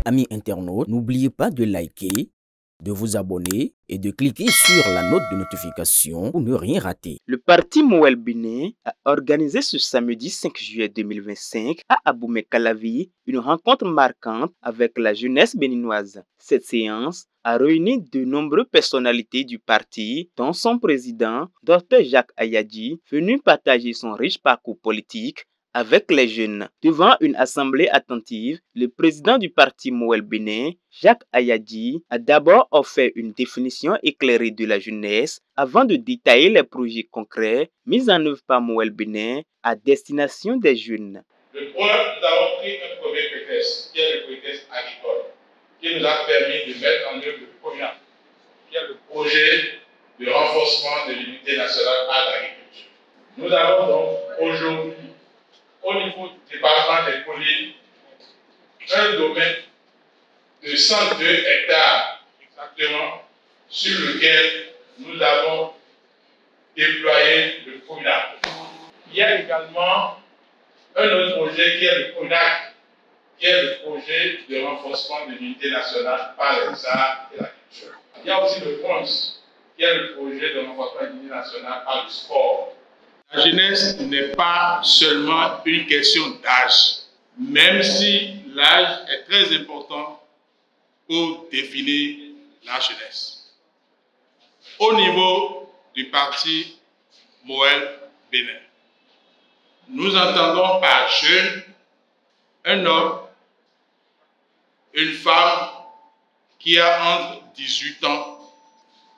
amis internautes, n'oubliez pas de liker, de vous abonner et de cliquer sur la note de notification pour ne rien rater. Le parti Mouwel Bénin a organisé ce samedi 5 juillet 2025 à Aboumey-Calavi une rencontre marquante avec la jeunesse béninoise. Cette séance a réuni de nombreuses personnalités du parti, dont son président, Dr Jacques Ayadji, venu partager son riche parcours politique avec les jeunes. Devant une assemblée attentive, le président du parti Mouwel Bénin, Jacques Ayadji, a d'abord offert une définition éclairée de la jeunesse avant de détailler les projets concrets mis en œuvre par Mouwel Bénin à destination des jeunes. Le point, nous avons pris un premier prétexte, qui est le prétexte agricole, qui nous a permis de mettre en œuvre le PRONA, qui est le projet de renforcement de l'unité nationale à l'agriculture. Nous avons donc aujourd'hui, au niveau du département des collines, un domaine de 102 hectares exactement, sur lequel nous avons déployé le PRONA. Il y a également un autre projet qui est le PRONAC, qui est le projet de renforcement de l'unité nationale par les arts et la culture. Il y a aussi le PRONS, qui est le projet de renforcement de l'unité nationale par le sport. La jeunesse n'est pas seulement une question d'âge, même si l'âge est très important pour définir la jeunesse. Au niveau du parti Mouwel Bénin, nous entendons par jeune un homme, une femme qui a entre 18 ans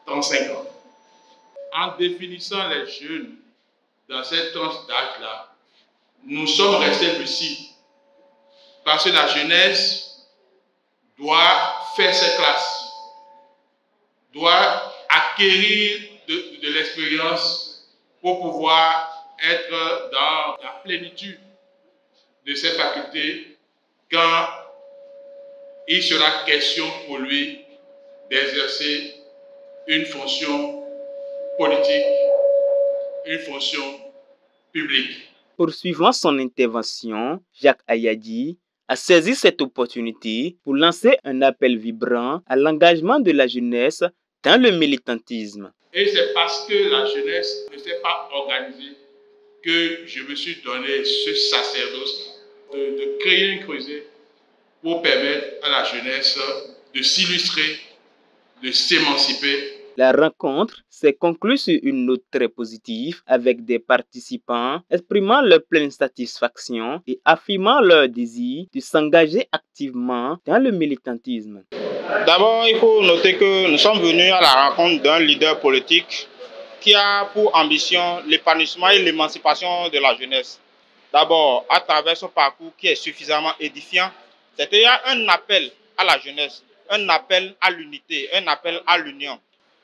et 35 ans. En définissant les jeunes dans cette tranche d'âge-là, nous sommes restés lucides parce que la jeunesse doit faire ses classes, doit acquérir de l'expérience pour pouvoir être dans la plénitude de ses facultés quand il sera question pour lui d'exercer une fonction politique, une fonction publique. Poursuivant son intervention, Jacques Ayadji a saisi cette opportunité pour lancer un appel vibrant à l'engagement de la jeunesse dans le militantisme. Et c'est parce que la jeunesse ne s'est pas organisée que je me suis donné ce sacerdoce de créer un creuset pour permettre à la jeunesse de s'illustrer, de s'émanciper. La rencontre s'est conclue sur une note très positive avec des participants exprimant leur pleine satisfaction et affirmant leur désir de s'engager activement dans le militantisme. D'abord, il faut noter que nous sommes venus à la rencontre d'un leader politique qui a pour ambition l'épanouissement et l'émancipation de la jeunesse. D'abord, à travers son parcours qui est suffisamment édifiant, c'était un appel à la jeunesse, un appel à l'unité, un appel à l'union.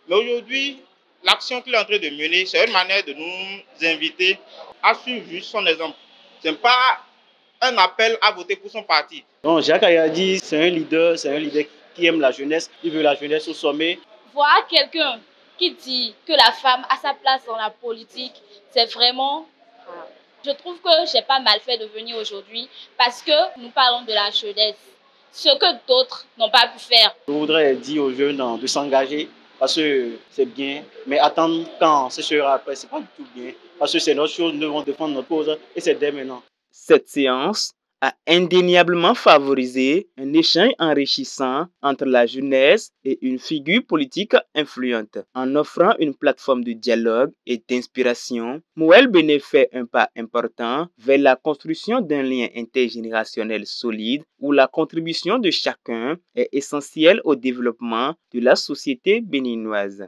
Mais aujourd'hui, l'action qu'il est en train de mener, c'est une manière de nous inviter à suivre juste son exemple. Ce n'est pas un appel à voter pour son parti. Donc Jacques Ayadji, c'est un leader qui aime la jeunesse, il veut la jeunesse au sommet. Voir quelqu'un qui dit que la femme a sa place dans la politique, c'est vraiment... Je trouve que j'ai pas mal fait de venir aujourd'hui parce que nous parlons de la jeunesse, ce que d'autres n'ont pas pu faire. Je voudrais dire aux jeunes de s'engager parce que c'est bien, mais attendre quand ce sera après, c'est pas du tout bien. Parce que c'est notre chose, nous devons défendre notre cause et c'est dès maintenant. Cette séance a indéniablement favorisé un échange enrichissant entre la jeunesse et une figure politique influente. En offrant une plateforme de dialogue et d'inspiration, Mouwel Bénin fait un pas important vers la construction d'un lien intergénérationnel solide où la contribution de chacun est essentielle au développement de la société béninoise.